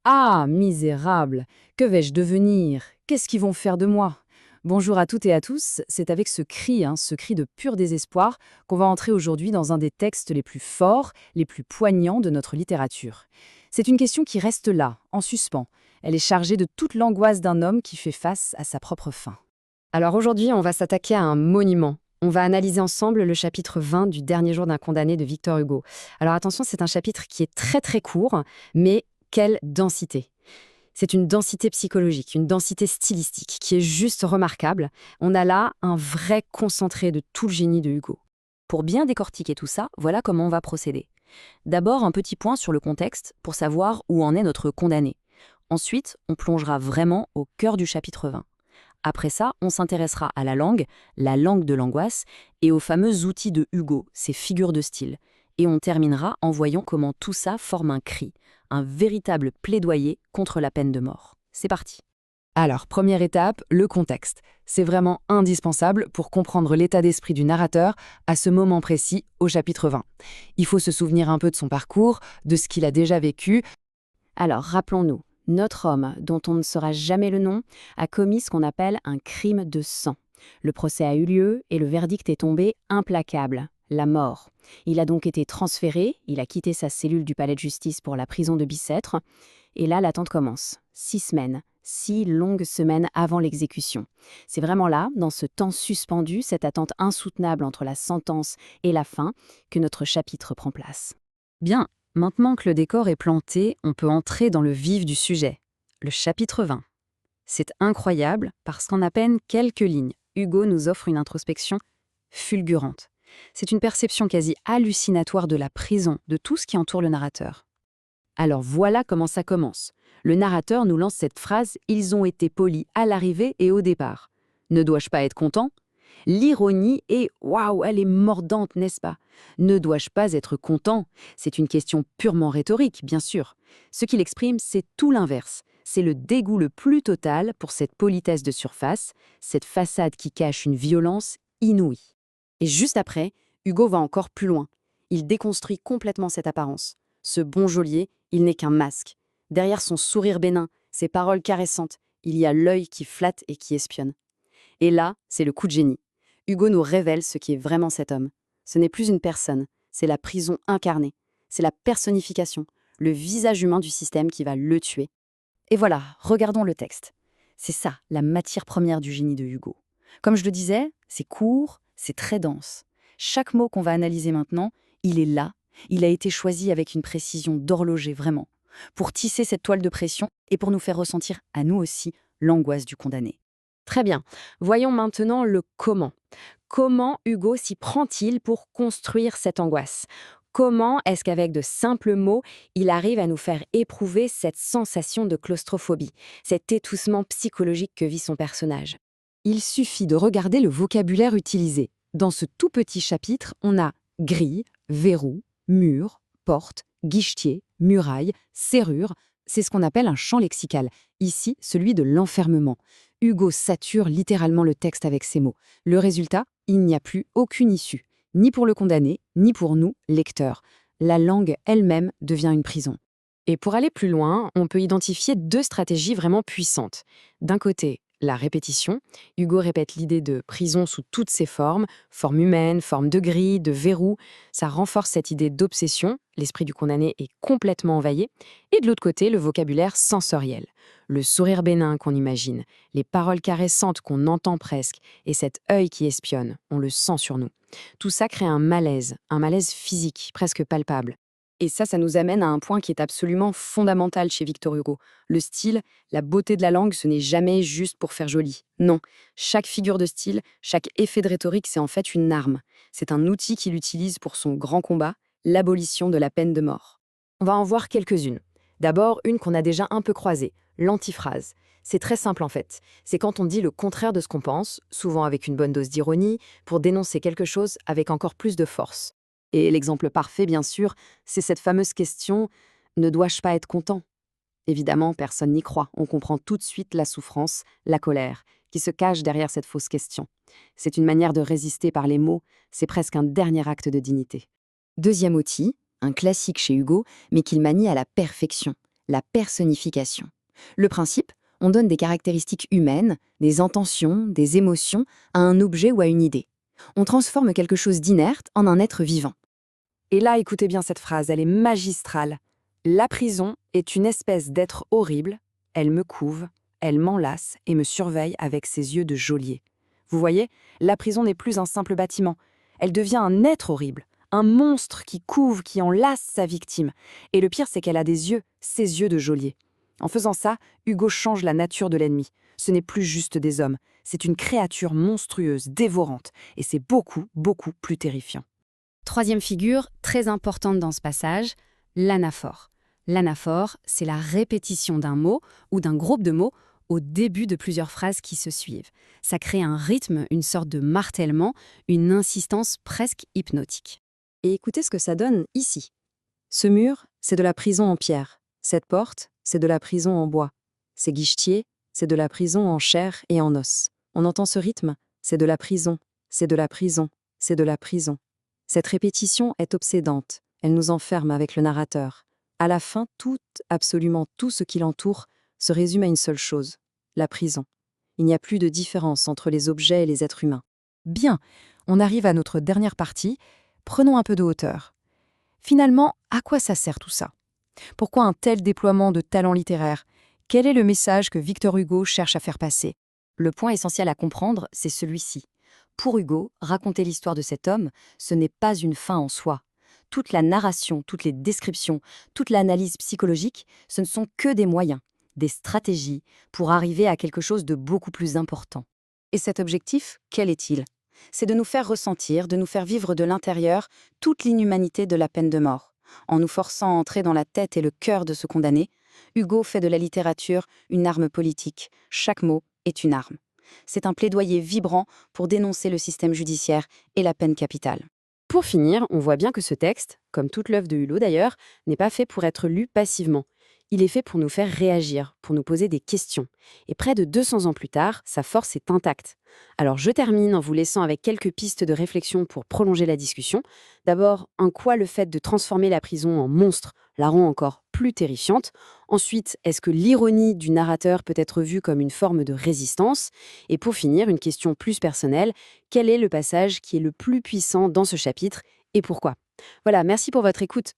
Ah, misérable! Que vais-je devenir? Qu'est-ce qu'ils vont faire de moi? Bonjour à toutes et à tous, c'est avec ce cri de pur désespoir, qu'on va entrer aujourd'hui dans un des textes les plus forts, les plus poignants de notre littérature. C'est une question qui reste là, en suspens. Elle est chargée de toute l'angoisse d'un homme qui fait face à sa propre fin. Alors aujourd'hui, on va s'attaquer à un monument. On va analyser ensemble le chapitre 20 du Dernier jour d'un condamné de Victor Hugo. Alors attention, c'est un chapitre qui est très très court, mais quelle densité! C'est une densité psychologique, une densité stylistique qui est juste remarquable. On a là un vrai concentré de tout le génie de Hugo. Pour bien décortiquer tout ça, voilà comment on va procéder. D'abord, un petit point sur le contexte pour savoir où en est notre condamné. Ensuite, on plongera vraiment au cœur du chapitre 20. Après ça, on s'intéressera à la langue de l'angoisse, et aux fameux outils de Hugo, ses figures de style. Et on terminera en voyant comment tout ça forme un cri, un véritable plaidoyer contre la peine de mort. C'est parti. Alors, première étape, le contexte. C'est vraiment indispensable pour comprendre l'état d'esprit du narrateur à ce moment précis au chapitre 20. Il faut se souvenir un peu de son parcours, de ce qu'il a déjà vécu. Alors, rappelons-nous, notre homme, dont on ne saura jamais le nom, a commis ce qu'on appelle un crime de sang. Le procès a eu lieu et le verdict est tombé implacable, la mort. Il a donc été transféré, il a quitté sa cellule du palais de justice pour la prison de Bicêtre, et là l'attente commence. 6 semaines, 6 longues semaines avant l'exécution. C'est vraiment là, dans ce temps suspendu, cette attente insoutenable entre la sentence et la fin, que notre chapitre prend place. Bien, maintenant que le décor est planté, on peut entrer dans le vif du sujet, le chapitre 20. C'est incroyable parce qu'en à peine quelques lignes, Hugo nous offre une introspection fulgurante. C'est une perception quasi hallucinatoire de la prison, de tout ce qui entoure le narrateur. Alors voilà comment ça commence. Le narrateur nous lance cette phrase « Ils ont été polis à l'arrivée et au départ ». Ne dois-je pas être content? L'ironie est « Waouh, elle est mordante, n'est-ce pas ?» Ne dois-je pas être content? C'est une question purement rhétorique, bien sûr. Ce qu'il exprime, c'est tout l'inverse. C'est le dégoût le plus total pour cette politesse de surface, cette façade qui cache une violence inouïe. Et juste après, Hugo va encore plus loin. Il déconstruit complètement cette apparence. Ce bon geôlier, il n'est qu'un masque. Derrière son sourire bénin, ses paroles caressantes, il y a l'œil qui flatte et qui espionne. Et là, c'est le coup de génie. Hugo nous révèle ce qui est vraiment cet homme. Ce n'est plus une personne, c'est la prison incarnée. C'est la personnification, le visage humain du système qui va le tuer. Et voilà, regardons le texte. C'est ça, la matière première du génie de Hugo. Comme je le disais, c'est court, c'est très dense. Chaque mot qu'on va analyser maintenant, il est là, il a été choisi avec une précision d'horloger vraiment, pour tisser cette toile de pression et pour nous faire ressentir à nous aussi l'angoisse du condamné. Très bien, voyons maintenant le comment. Comment Hugo s'y prend-il pour construire cette angoisse? Comment est-ce qu'avec de simples mots, il arrive à nous faire éprouver cette sensation de claustrophobie, cet étoussement psychologique que vit son personnage? Il suffit de regarder le vocabulaire utilisé. Dans ce tout petit chapitre, on a grille, verrou, mur, porte, guichetier, muraille, serrure. C'est ce qu'on appelle un champ lexical. Ici, celui de l'enfermement. Hugo sature littéralement le texte avec ces mots. Le résultat, il n'y a plus aucune issue, ni pour le condamné, ni pour nous, lecteurs. La langue elle-même devient une prison. Et pour aller plus loin, on peut identifier deux stratégies vraiment puissantes. D'un côté, la répétition. Hugo répète l'idée de prison sous toutes ses formes, forme humaine, forme de grille, de verrou. Ça renforce cette idée d'obsession, l'esprit du condamné est complètement envahi. Et de l'autre côté, le vocabulaire sensoriel. Le sourire bénin qu'on imagine, les paroles caressantes qu'on entend presque, et cet œil qui espionne, on le sent sur nous. Tout ça crée un malaise physique, presque palpable. Et ça nous amène à un point qui est absolument fondamental chez Victor Hugo. Le style, la beauté de la langue, ce n'est jamais juste pour faire joli. Non, chaque figure de style, chaque effet de rhétorique, c'est en fait une arme. C'est un outil qu'il utilise pour son grand combat, l'abolition de la peine de mort. On va en voir quelques-unes. D'abord, une qu'on a déjà un peu croisée, l'antiphrase. C'est très simple en fait. C'est quand on dit le contraire de ce qu'on pense, souvent avec une bonne dose d'ironie, pour dénoncer quelque chose avec encore plus de force. Et l'exemple parfait, bien sûr, c'est cette fameuse question « Ne dois-je pas être content ?» Évidemment, personne n'y croit. On comprend tout de suite la souffrance, la colère, qui se cache derrière cette fausse question. C'est une manière de résister par les mots, c'est presque un dernier acte de dignité. Deuxième outil, un classique chez Hugo, mais qu'il manie à la perfection, la personnification. Le principe, on donne des caractéristiques humaines, des intentions, des émotions à un objet ou à une idée. On transforme quelque chose d'inerte en un être vivant. Et là, écoutez bien cette phrase, elle est magistrale. La prison est une espèce d'être horrible, elle me couve, elle m'enlace et me surveille avec ses yeux de geôlier. Vous voyez, la prison n'est plus un simple bâtiment, elle devient un être horrible, un monstre qui couve, qui enlace sa victime. Et le pire, c'est qu'elle a des yeux, ses yeux de geôlier. En faisant ça, Hugo change la nature de l'ennemi. Ce n'est plus juste des hommes, c'est une créature monstrueuse, dévorante, et c'est beaucoup, beaucoup plus terrifiant. Troisième figure, très importante dans ce passage, l'anaphore. L'anaphore, c'est la répétition d'un mot ou d'un groupe de mots au début de plusieurs phrases qui se suivent. Ça crée un rythme, une sorte de martèlement, une insistance presque hypnotique. Et écoutez ce que ça donne ici. Ce mur, c'est de la prison en pierre. Cette porte, c'est de la prison en bois. Ces guichetiers, c'est de la prison en chair et en os. On entend ce rythme, c'est de la prison, c'est de la prison, c'est de la prison. Cette répétition est obsédante, elle nous enferme avec le narrateur. À la fin, tout, absolument tout ce qui l'entoure, se résume à une seule chose, la prison. Il n'y a plus de différence entre les objets et les êtres humains. Bien, on arrive à notre dernière partie. Prenons un peu de hauteur. Finalement, à quoi ça sert tout ça? Pourquoi un tel déploiement de talent littéraire? Quel est le message que Victor Hugo cherche à faire passer? Le point essentiel à comprendre, c'est celui-ci. Pour Hugo, raconter l'histoire de cet homme, ce n'est pas une fin en soi. Toute la narration, toutes les descriptions, toute l'analyse psychologique, ce ne sont que des moyens, des stratégies pour arriver à quelque chose de beaucoup plus important. Et cet objectif, quel est-il? C'est de nous faire ressentir, de nous faire vivre de l'intérieur toute l'inhumanité de la peine de mort. En nous forçant à entrer dans la tête et le cœur de ce condamné, Hugo fait de la littérature une arme politique. Chaque mot est une arme. C'est un plaidoyer vibrant pour dénoncer le système judiciaire et la peine capitale. Pour finir, on voit bien que ce texte, comme toute l'œuvre de Hulot d'ailleurs, n'est pas fait pour être lu passivement. Il est fait pour nous faire réagir, pour nous poser des questions. Et près de 200 ans plus tard, sa force est intacte. Alors je termine en vous laissant avec quelques pistes de réflexion pour prolonger la discussion. D'abord, en quoi le fait de transformer la prison en monstre la rend encore plus terrifiante? Ensuite, est-ce que l'ironie du narrateur peut être vue comme une forme de résistance? Et pour finir, une question plus personnelle, quel est le passage qui est le plus puissant dans ce chapitre et pourquoi? Voilà, merci pour votre écoute.